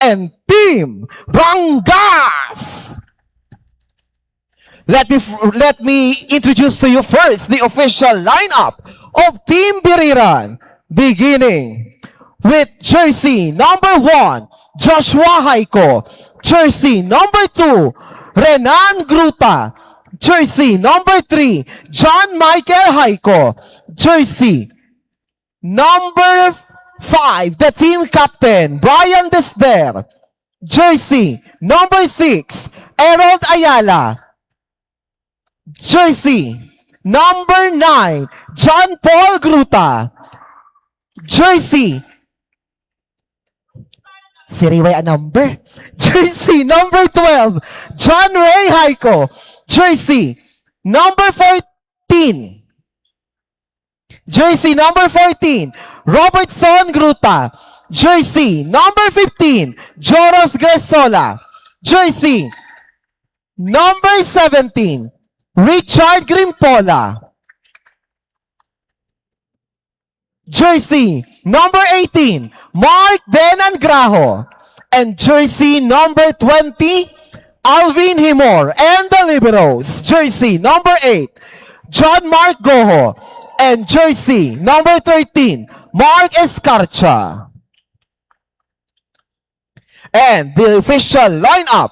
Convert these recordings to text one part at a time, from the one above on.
and Team Rangas. Let me introduce to you first the official lineup of Team Biriran, beginning with jersey number 1, Joshua Haiko. Jersey number 2, Renan Gruta. Jersey number 3, John Michael Haiko. Jersey number 5, the team captain, Brian Desder. Jersey number 6, Harold Ayala. Jersey number 9, John Paul Gruta. Jersey, siriway a number. Jersey number 12, John Ray Haiko. Jersey number 14. Jersey number 14, Robertson Gruta. Jersey number 15, Joros Gresola. Jersey number 17, Richard Grimpola. Jersey number 18, Mark Denangraho. And jersey number 20, Alvin Himor. And the Liberos, jersey number 8, John Mark Goho. And jersey number 13, Mark Escarcha. And the official lineup: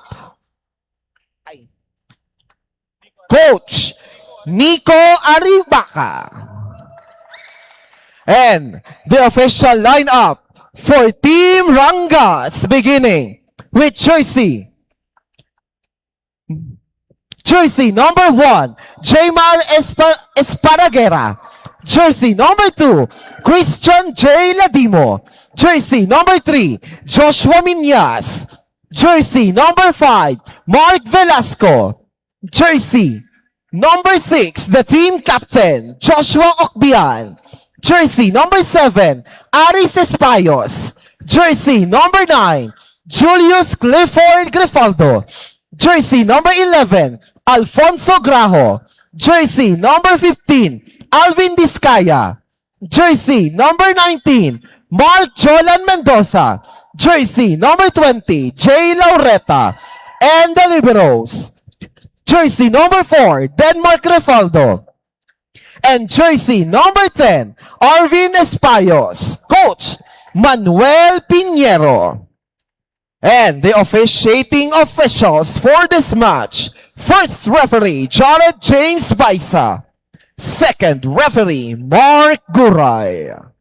Coach Nico Aribaca. And the official lineup for Team Rangas, beginning with jersey number 1, Jaymar Esparagera. Jersey number 2, Christian J. Ladimo. Jersey number 3, Joshua Minyas. Jersey number 5, Mark Velasco. Jersey number 6, the team captain, Joshua Okbian. Jersey number 7, Aris Espayos. Jersey number 9, Julius Clifford Grifaldo. Jersey number 11, Alfonso Grajo. Jersey number 15, Alvin Vizcaya. Jersey number 19, Mark Jolan Mendoza. Jersey number 20, Jay Laureta. And the Liberos, jersey number 4, Denmark Refaldo. And jersey number 10, Arvin Espayos. Coach Manuel Pinheiro. And the officiating officials for this match: first referee, Jared James Baisa. Second referee, Mark Guray.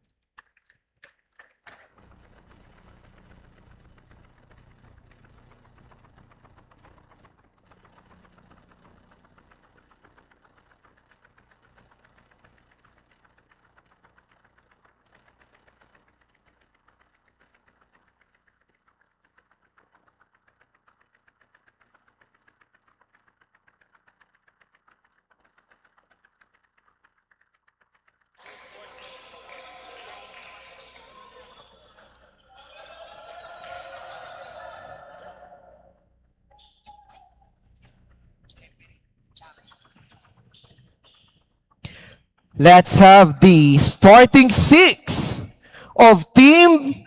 Let's have the starting six of Team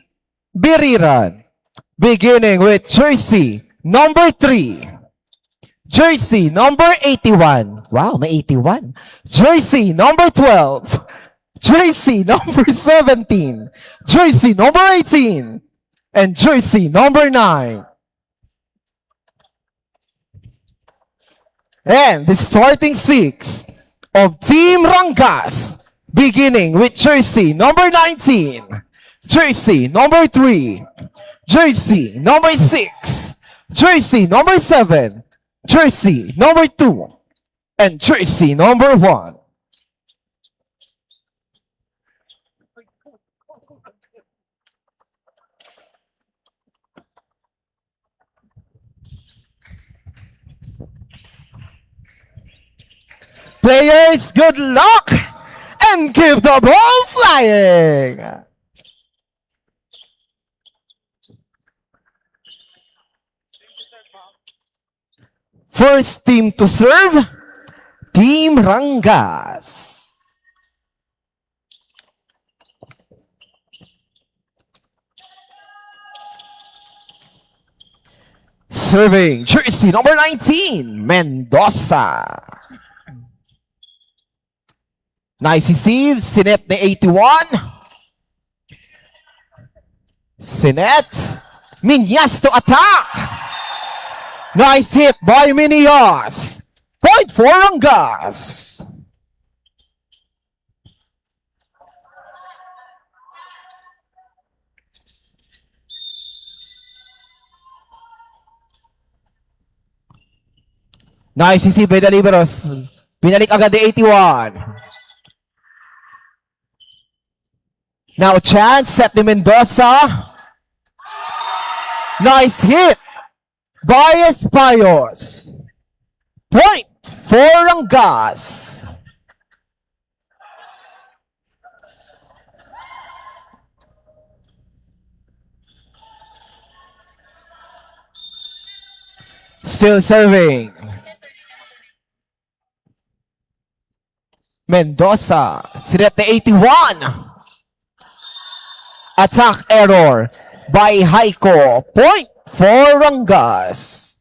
Biriran, beginning with jersey number 3, jersey number 81. Wow, may 81. Jersey number 12, jersey number 17, jersey number 18, and jersey number 9. And the starting six of Team Rangas, beginning with jersey number 19, jersey number 3, jersey number 6, jersey number 7, jersey number 2, and jersey number 1. Players, good luck and keep the ball flying. First team to serve, Team Rangas. Serving jersey number 19, Mendoza. Nice receive. Sinet na 81. Sinet. Minyas to attack. Nice hit by Minias. Point for Rangas. Nice receive by the Liberos. Binalik agad the 81. Now chance set ni Mendoza. Nice hit by Espayos. Point for Rangas. Still serving. Mendoza. Sinet na 81. Attack error by Haiko. Point for Rangas.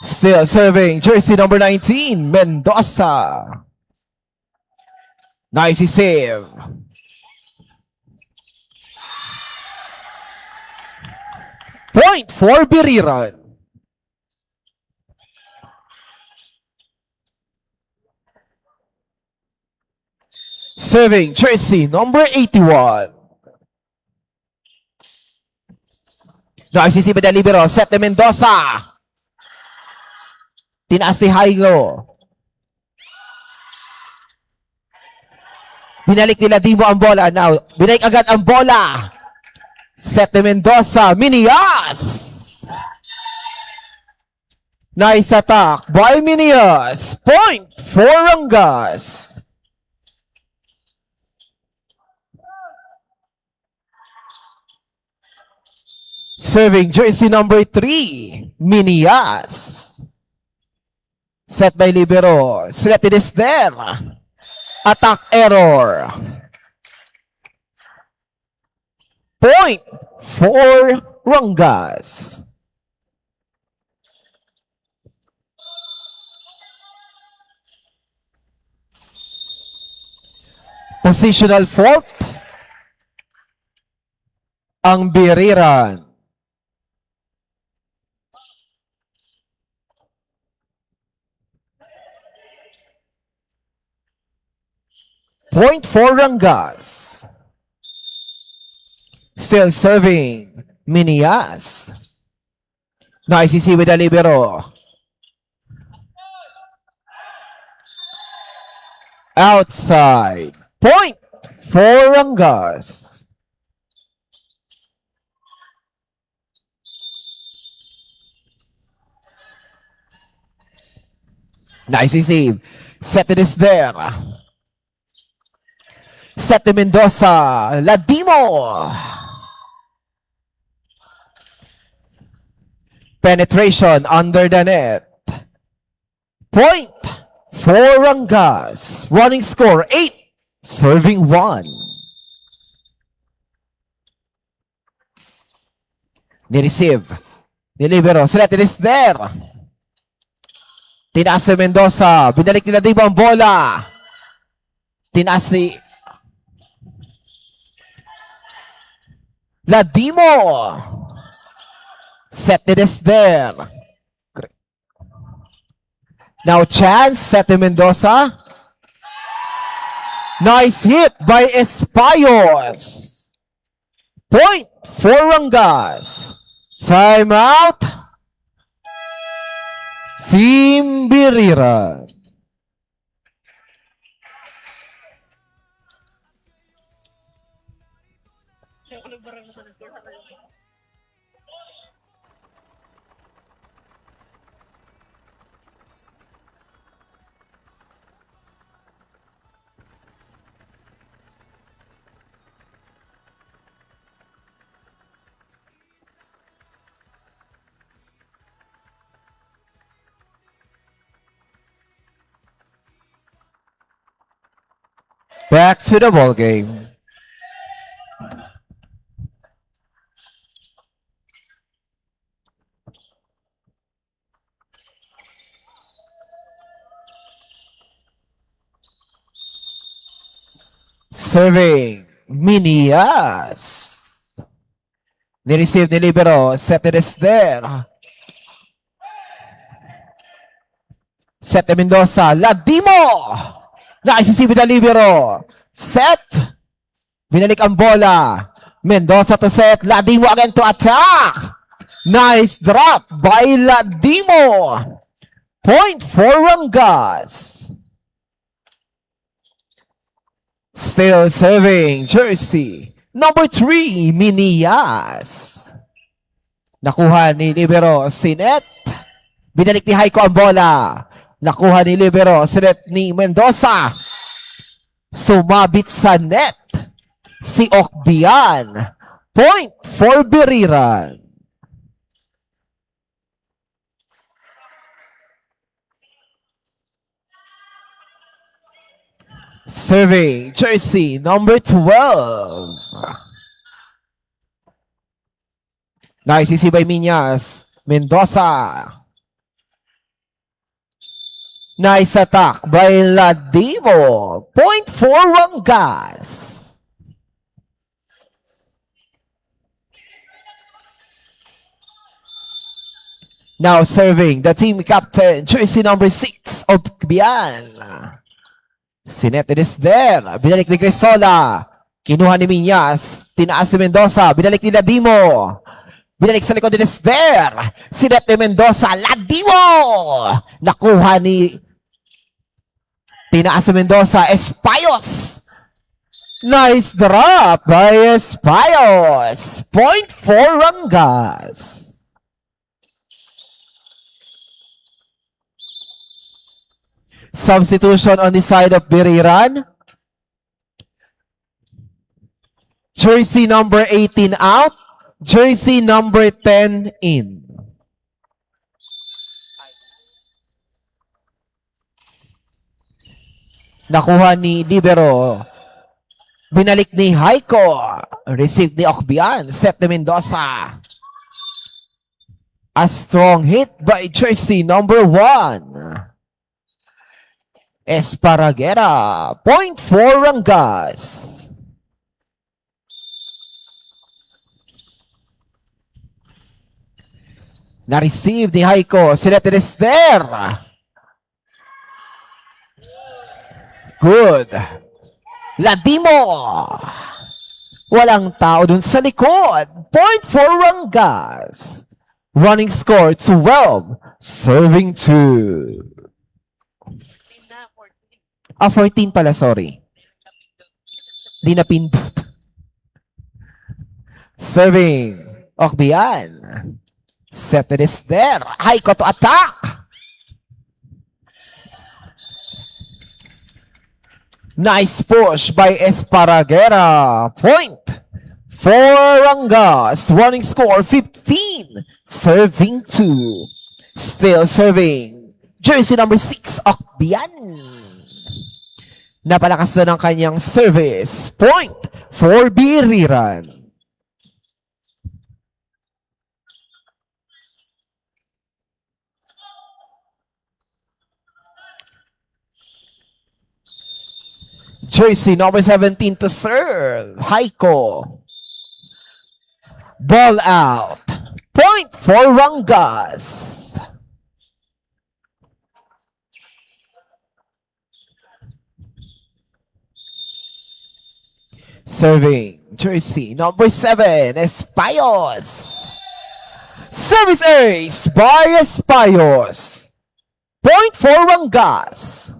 Still serving jersey number 19, Mendoza. Nice save. Point for Biriran. Serving jersey number 81. Nice receive by the libero. Set ni Mendoza. Tinaas si Hailo. Binalik nila Dimo ang bola. Now, binalik agad ang bola. Set ni Mendoza. Minias. Nice attack by Minias. Point for Rangas. Serving jersey number 3, Minias. Set by libero. Set it is there. Attack error. Point for Rangas. Positional fault. Ang Biriran. Point for Rangas. Still serving. Minias. Nice see with the libero. Outside. Point for Rangas. Nice receive. Set it is there. Set ni Mendoza. Ladimo. Penetration under the net. Point for Rangas. Running score 8. Serving 1. Ni-receive. Ni-libero. Set it is there. Tinaas si Mendoza. Binalik nila Ladimo ang bola. Tinaas si Ladimo. Set it is there. Great. Now chance. Set ni Mendoza. Nice hit by Espayos. Point for Rangas. Time out. Team Biriran. Back to the ball game. Serving, Minias. Ni-receive ni libero, set it is there. Set ni Mendoza, Ladimo. Naisisibit na libero. Set. Binalik ang bola. Mendoza to set, Ladimo again to attack. Nice drop by Ladimo. Point for Rangas. Still serving, jersey number 3, Minias. Nakuha ni libero, Sinet. Binalik ni Haiko ang bola. Nakuha ni libero, Sinet ni Mendoza. Sumabit sa net si Okbian. Point for Biriran. Serving, jersey number 12. Nice, easy by Miñas. Mendoza. Nice attack by Ladimo. Point for Rangas. Now serving, the team captain, jersey number 6 of Bian. Sinet, it is there. Binalik ni Crisola. Kinuha ni Miñas. Tinaas ni Mendoza. Binalik ni Ladimo. Binalik sa likod, it is there. Sinet ni Mendoza. Ladimo! Nakuha ni... Tinaas ni Mendoza. Espayos. Nice drop by Espayos. Point for Rangas. Substitution on the side of Biriran. Jersey number 18 out. Jersey number 10 in. Nakuha ni libero. Binalik ni Haiko. Received ni Okbian. Set ni Mendoza. A strong hit by jersey number 1. Esparraguera. Point for Rangas. Na-receive ni Haiko. Sinet, it is there. Good. Ladimo. Walang tao dun sa likod. Point for Rangas. Running score 12. Serving 2. 14 pala, sorry. Di na pindot. Serving. Okbian. Set, it is there. Haiko to attack. Nice push by Esparraguera. Point for Rangas. Running score 15. Serving 2. Still serving. Jersey number 6, Okbian. Napalakas na ng kanyang service. Point for Biriran. Jersey number 17 to serve. Haiko. Ball out. Point for Rangas. Serving, jersey number 7, Espayos. Service ace by Espayos. Point for Rangas.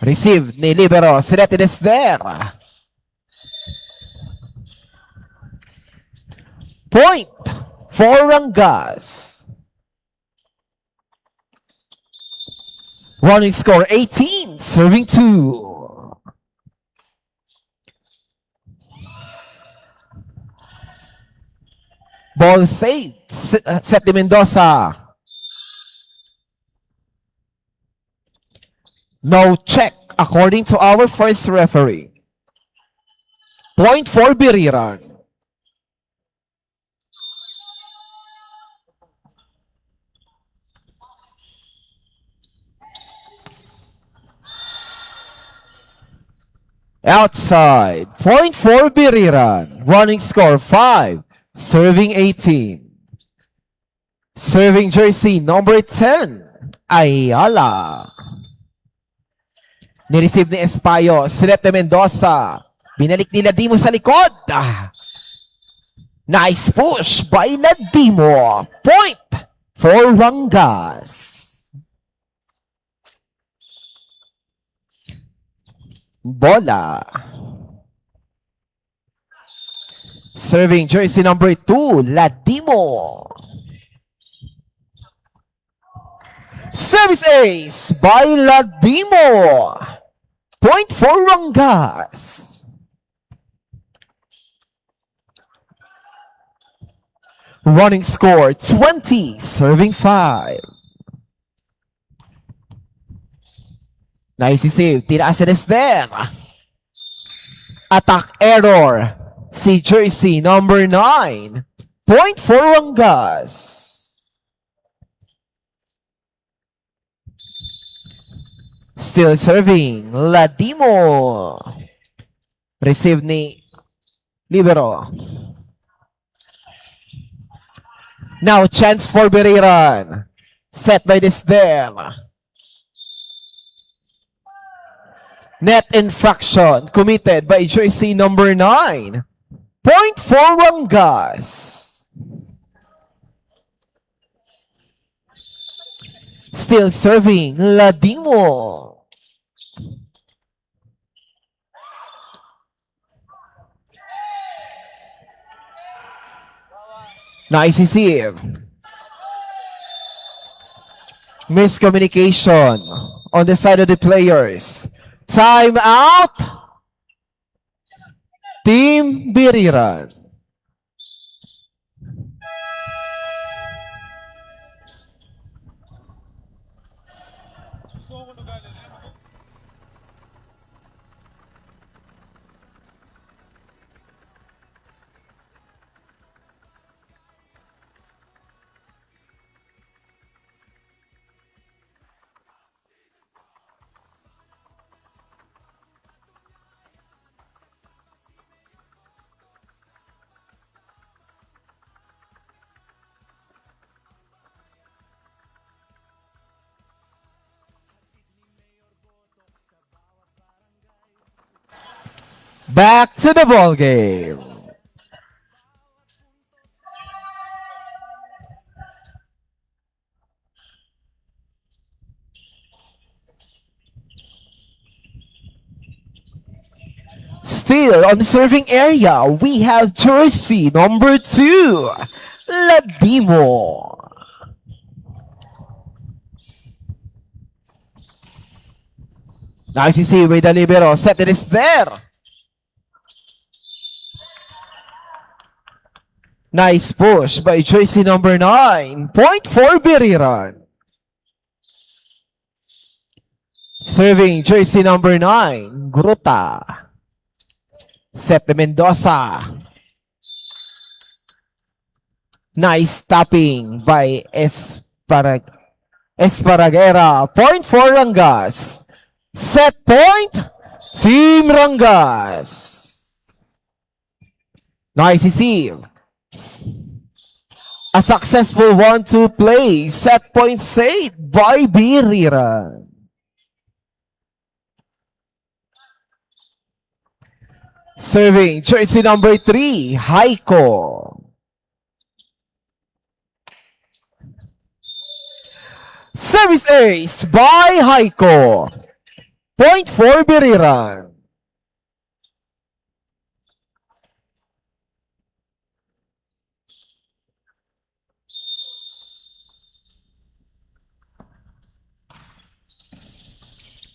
Received ni libero. Sinet, it is there. Point for Rangas. Running score 18, serving 2. Ball saved. Set ni Mendoza. No check according to our first referee. Point for Biriran. Outside. Point for Biriran. Running score 5. Serving 18. Serving jersey number 10. Ayala. Nireceive ni Espayo. Silet de Mendoza. Binalik ni Ladimo sa likod. Nice push by Ladimo. Point for Rangas. Bola. Serving jersey number 2, Ladimo. Service ace by Ladimo. Point for Rangas. Running score 20, serving 5. Nice save. Tinaas ni Esder. Attack error. Si jersey number 9. Point for Rangas. Still serving. Ladimo. Receive ni Libero. Now chance for Biriran. Set by Esder. Net infraction committed by jersey number 9. Point for Rangas. Still serving Ladimo. Nice save. Miscommunication on the side of the players. Time out. Team Biriran. Back to the ball game. Still on the serving area, we have jersey number 2, Ladimo. Nice to see with the libero. Set it is there. Nice push by jersey number 9. Point for Biriran. Serving jersey number 9, Gruta. Set de Mendoza. Nice tapping by Esparagera. Point for Rangas. Set point, Team Rangas. Nice receive. A successful 1-2 play. Set point saved by Biriran. Serving jersey number 3, Haiko. Service ace by Haiko. Point for Biriran.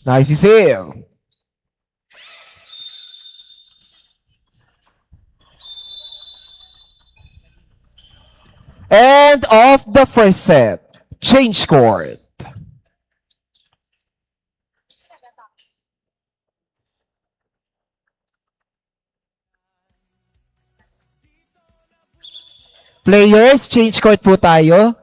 Nice save. End of the first set. Change court. Players, change court po tayo.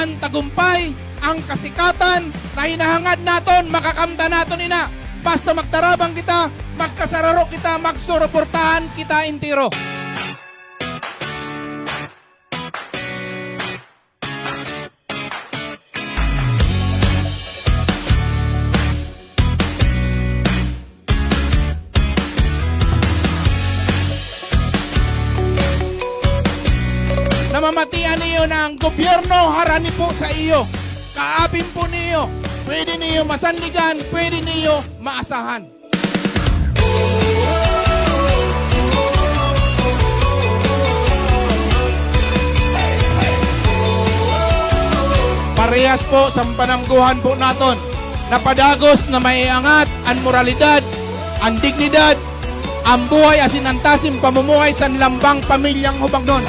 ang tagumpay, ang kasikatan na hinahangad naton, makakamta naton ina. Basta magtarabang kita, magkasararo kita, magsuruportahan kita intiro. Namamatian niyo na ang gobyerno harani po sa iyo. Kaapin po niyo. Pwede niyo masandigan, pwede niyo maasahan. Parehas po sa panangguhan po naton. Napadagos na maiangat ang moralidad, ang dignidad, ang buhay asinantasim pamumuhay sa lambang pamilyang hubagnon.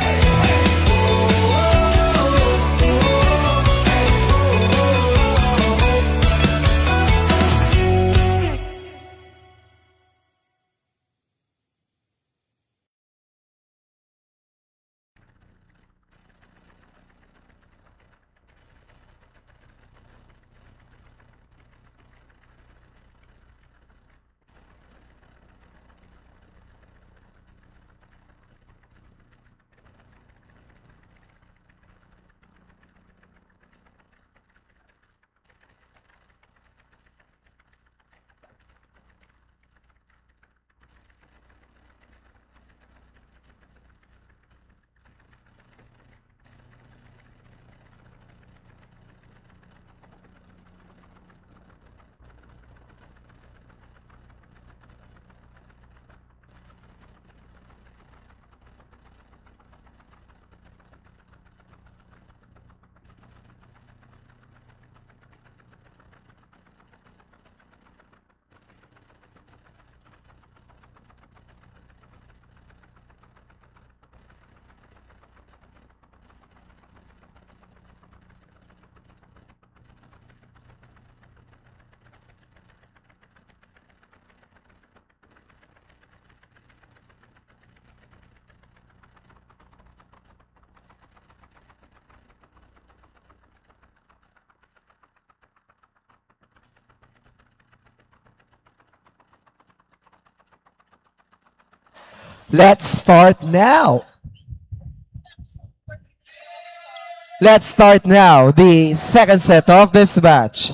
Let's start now. Let's start now the second set of this match.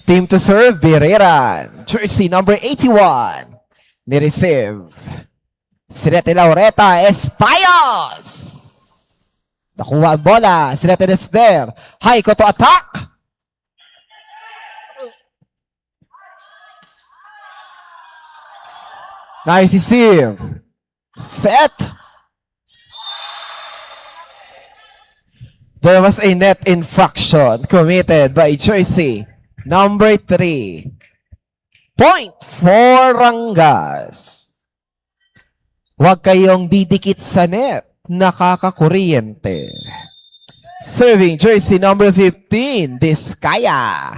Team to serve, Birera. Jersey number 81. Ni-receive. Silete Laureta Espayos. Nakuha ang bola. Silete Desder. Haiko to attack. Nice receive. Set. There was a net infraction committed by Jersey number 3. Point for Rangas. Huwag kayong didikit sa net. Nakakakuryente. Serving jersey number 15, Diskaya.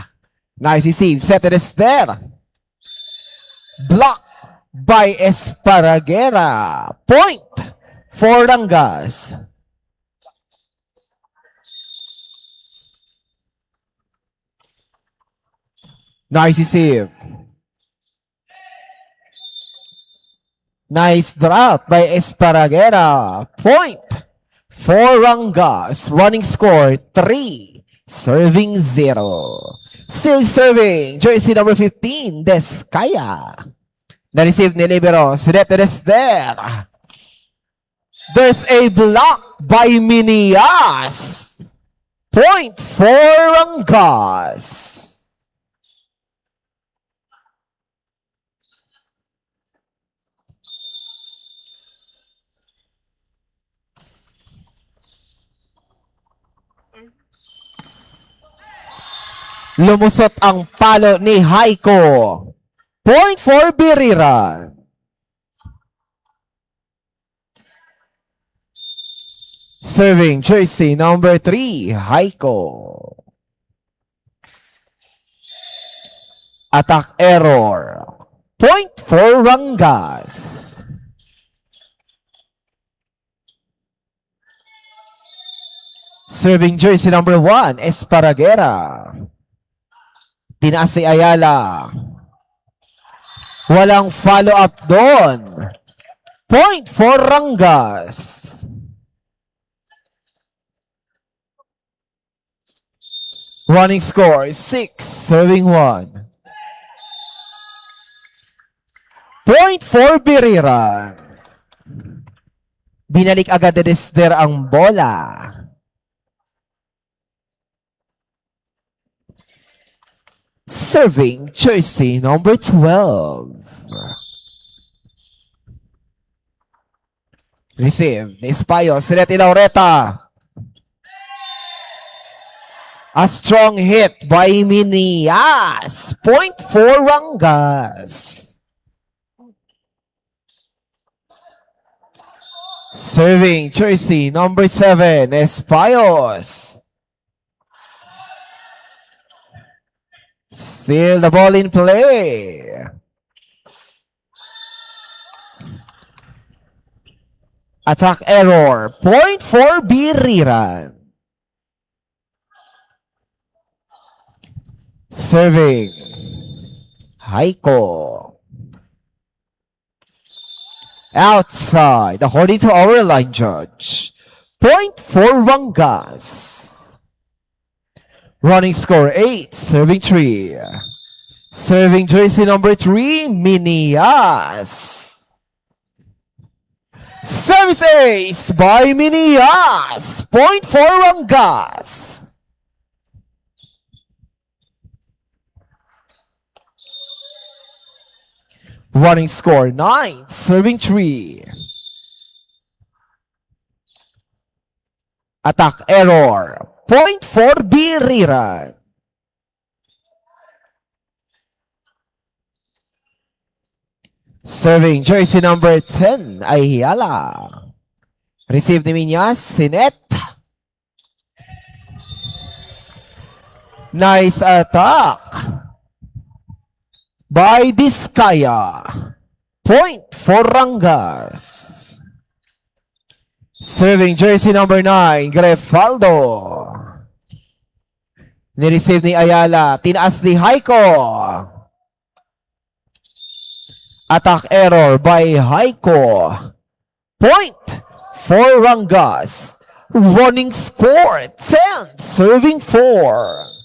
Nice receive. Set it is there. Block by Esparraguera. Point for Rangas. Nice receive. Nice drop by Esparraguera. Point for Rangas. Running score 3, serving 0. Still serving, jersey number 15, Descaya. Na-receive ni Libero, Sinete Desder. There's a block by Minias. Point for Rangas. Lumusot ang palo ni Haiko. Point for Biriran. Serving jersey number 3, Haiko. Attack error. Point for Rangas. Serving jersey number 1, Esparraguera. Tinaas si Ayala. Walang follow-up doon. Point for Rangas. Running score 6, serving 1. Point for Biriran. Binalik agad ni Desder ang bola. Serving jersey number 12. Receive ni Espayo, Sinete Laureta. A strong hit by Minias. Point for Rangas. Serving jersey number 7, Espayos. Still the ball in play. Attack error. Point for Biriran. Serving. Haiko. Outside, according to our line judge. Point for Rangas. Running score 8, serving 3. Serving jersey number 3, Minias. Service ace by Minias. Point for Rangas. Running score 9, serving 3. Attack error. Point for Biriran. Serving jersey number 10, Ayala. Receive ni Minyas, Sinet. Nice attack by Descaya. Point for Rangas. Serving jersey number 9, Grefaldo. Nireceive ni Ayala. Tinaas ni Haiko. Attack error by Haiko. Point for Rangas. Running score 10, serving 4.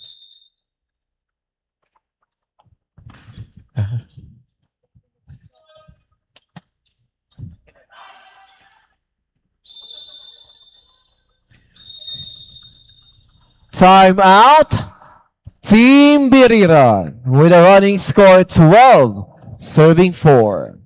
Time out. Team Biriran with a running score 12, serving 4.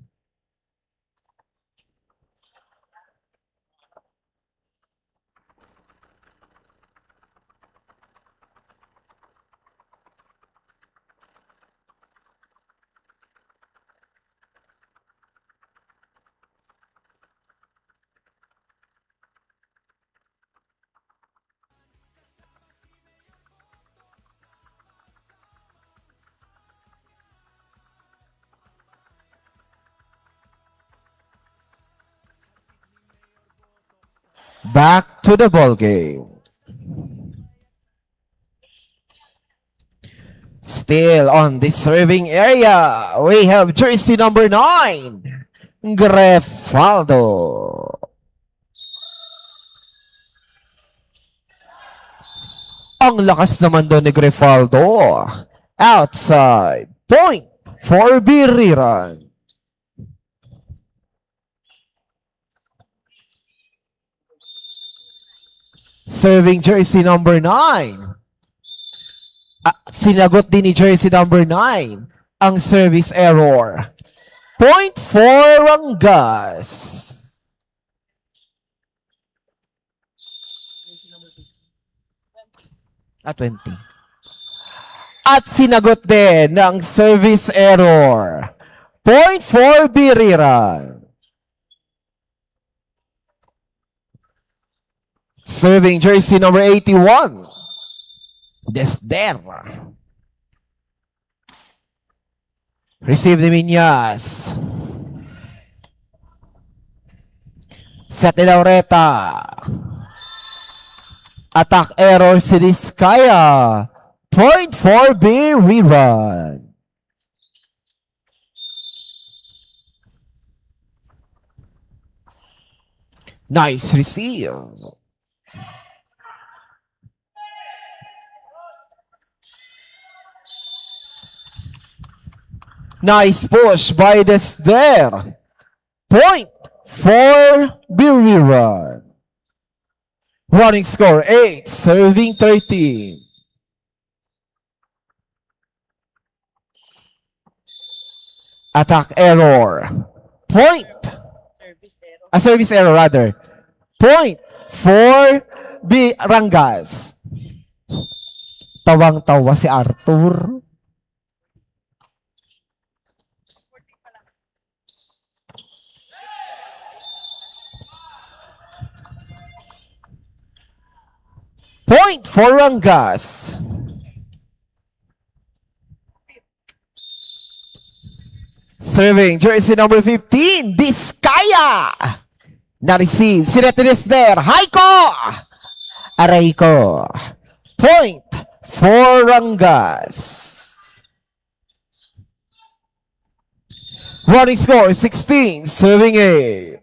Back to the ball game. Still on the serving area, we have jersey number 9, Grefaldo. Ang lakas naman doon ni Grifaldo. Outside. Point for Biriran. Serving jersey number 9. Sinagot din ni jersey number 9 ang service error. Point for Rangas. At 20. At sinagot din ng service error. Point for Biriran. Serving jersey number 81. Desder. Receive the Minyas. Set ni Laureta. Attack error si Diskaya. Point for Biriran. Nice receive. Nice push by Desder. Point for Biriran. Running score 8, serving 13. Attack error. Point. A service error rather. Point for Rangas. Tawang-tawa si Arthur. Point for Rangas. Serving jersey number 15, Diskaya. Na-receive. Sinetinis there. Haiko. Arayko. Point for Rangas. Running score 16, serving 8.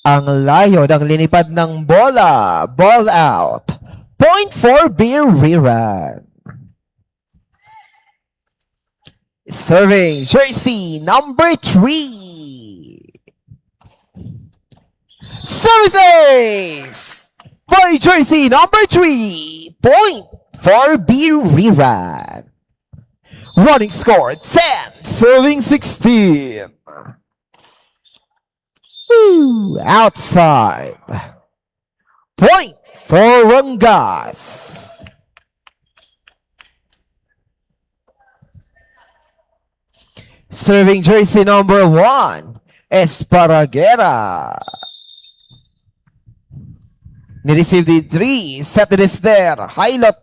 Ang layo ng linipad ng bola. Ball out. Point for Biriran. Serving jersey number 3. Services by jersey number 3. Point for Biriran. Running score 10. Serving 16. Outside. Point for Rangas. Serving jersey number 1, Esparraguera. Ni-receive the 3, set it is there. Hilot.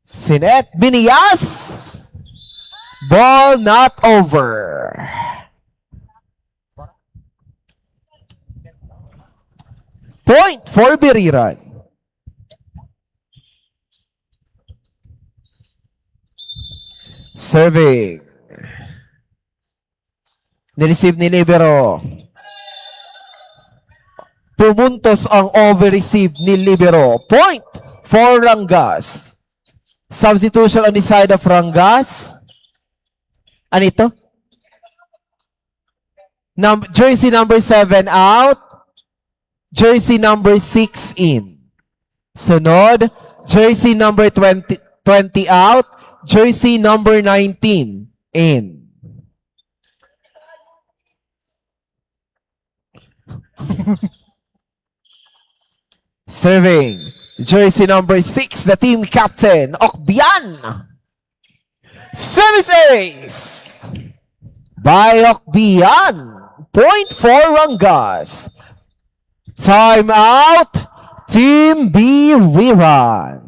Sinet Binias. Ball not over. Point for Biriran. Serving. Nireceive ni Libero. Pumuntos ang over-receive ni Libero. Point for Rangas. Substitution on the side of Rangas. Ano ito? Jersey number 7 out. Jersey number 6 in. Sunod, jersey number 20 out. Jersey number 19 in. Serving, jersey number 6, the team captain, Okbian. Services by Okbian. Point for Rangas. Time out, Team Biriran.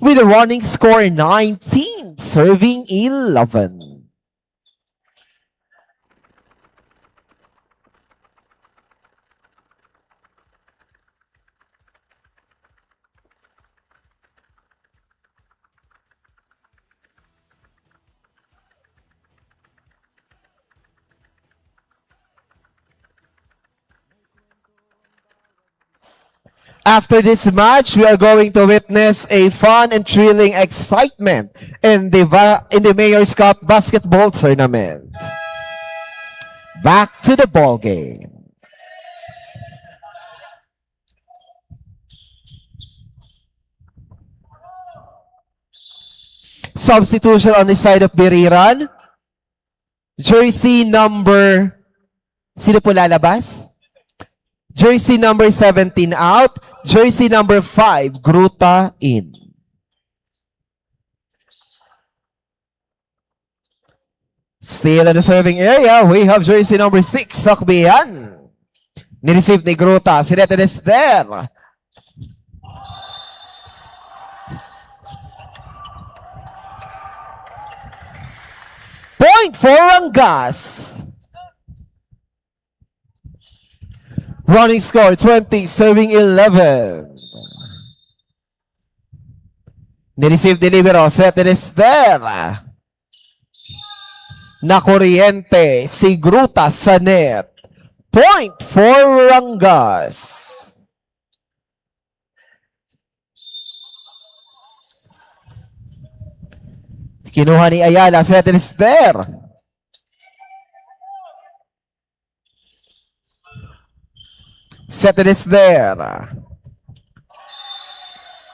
With a running score 19, serving 11. After this match, we are going to witness a fun and thrilling excitement in the Mayor's Cup basketball tournament. Back to the ball game. Substitution on the side of Biriran. Jersey number... Sino po lalabas? Jersey number 17 out. Jersey number 5, Gruta in. Still in the serving area, we have jersey number 6, Sokbian. Nireceive ni Gruta. Sineta Dester. Point for Rangas. Running score 20, serving 11. Nireceive ni Libero. Sineta Dester. Nakuryente si Gruta sa net. Point for Rangas. Kinuha ni Ayala sa Tester. Sa Tester.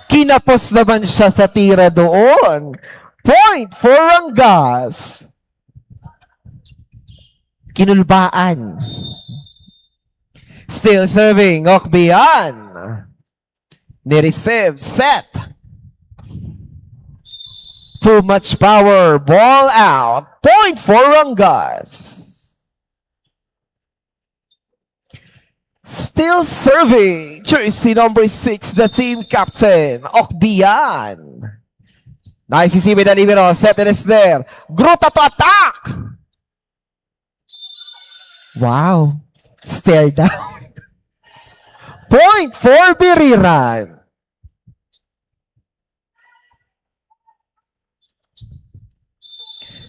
Kinapos naman siya sa tira doon. Point for Rangas. Kinulbaan. Still serving, Okbian. Ni-receive, set. Too much power, ball out. Point for Rangas. Still serving, jersey number 6, the team captain, Okbian. Nice, isipin na libero, set it is there. Gruta to attack! Wow. Stare down. Point for Biriran.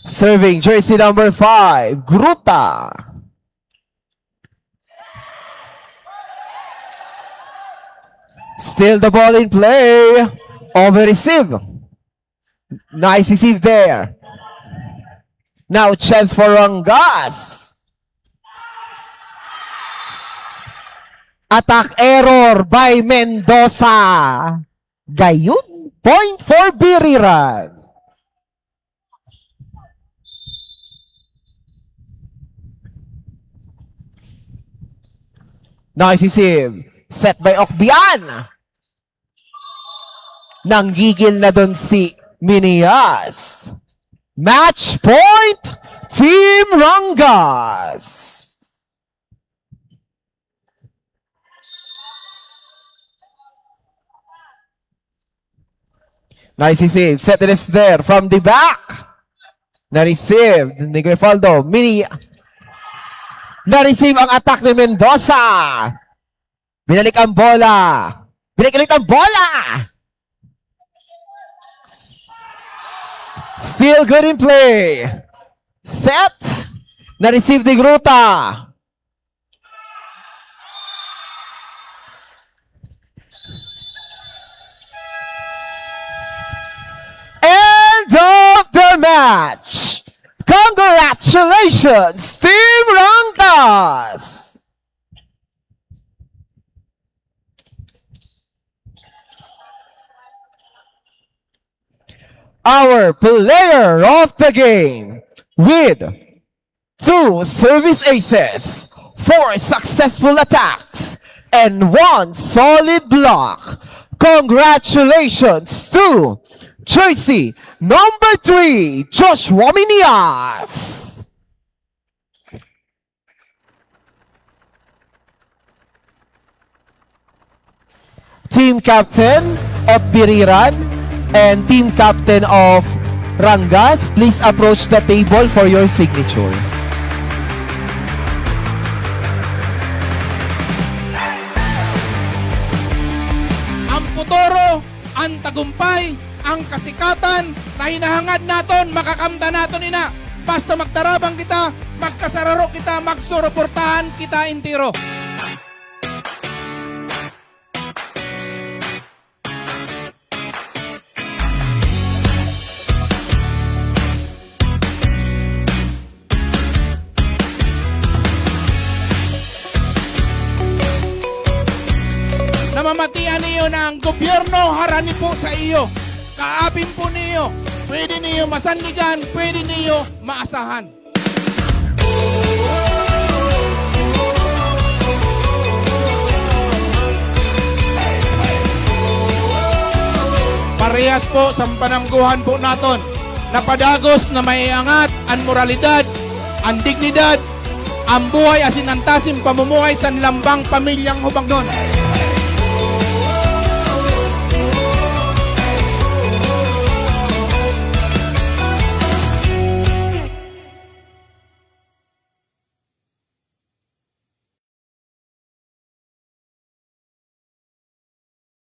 Serving jersey number 5, Gruta. Still the ball in play. Over receive. Nice receive there. Now chance for Rangas. Attack error by Mendoza. Gayun. Point for Biriran. Nice receive. Set by Okbian. Nanggigil na doon si Minias. Match point. Team Rangas. Nice receive. Set it is there from the back. Na-receive ni Grifaldo. Na-receive ang attack ni Mendoza. Binalik ang bola. Binalik ang bola. Still good in play. Set. Na-receive ni Gruta. End of the match. Congratulations, Team Rangas. Our player of the game with 2 service aces, 4 successful attacks, and 1 solid block. Congratulations to jersey number 3, Joshua Minias. Team captain of Biriran and team captain of Rangas, please approach the table for your signature. Ang putoro, ang tagumpay, ang kasikatan na hinahangad naton, makakamda naton ina. Basta magtarabang kita, magkasararo kita, magsuruportahan kita intiro. niyo na ang gobyerno harani po sa iyo. Kaapin po niyo. Pwede niyo masandigan, pwede niyo maasahan. Parehas po sa panangguhan po naton. Napadagos na maiangat ang moralidad, ang dignidad, ang buhay asin ang tasim pamumuhay sa lambang pamilyang hubagnon.